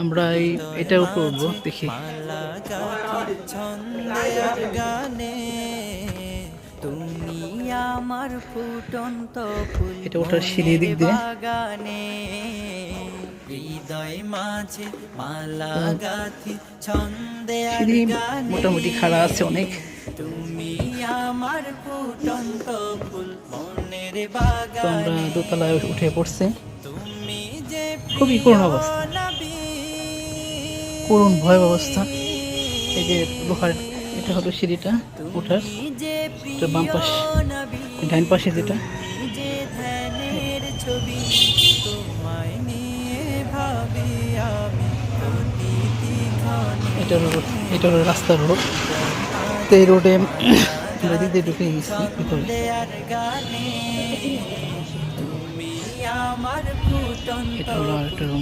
আমরা এটার উপর উঠবো, দেখি। গানে তুমি আমার ফুটন্ত ফুল এটা ওঠার সিঁড়ি দিক দিয়ে। বাগানে হৃদয় মাঝে মালা গাথি ছন্দে আর সিঁড়ি গানে মোটামুটি খাড়া আছে অনেক। তুমি আমার ফুটন্ত ফুল মনের তো আমরা বাগানে দোতলায় উঠে পড়ছি। তুমি যে খুবই প্রিয় করুণ অবস্থা, নবী করুণ ভয়াবহ অবস্থা। এই যে লোহার, এটা হলো সিঁড়িটা ওঠার। তুমি যে এটা বাম প্রিয় পাশ, নবী ডাইন পাশে যেটা, তুমি যে ধ্যানের ছবি তোমায় নিয়ে ভাবি আমি প্রতিটি ক্ষণে এটা হলো রাস্তার রোড। তো এই রোডে আমরা এদিক দিয়ে ঢুকে গেছি ভিতরে। ছন্দে আর গানে তুমি আমার ফুটন্ত এটা হলো আরেকটা রুম।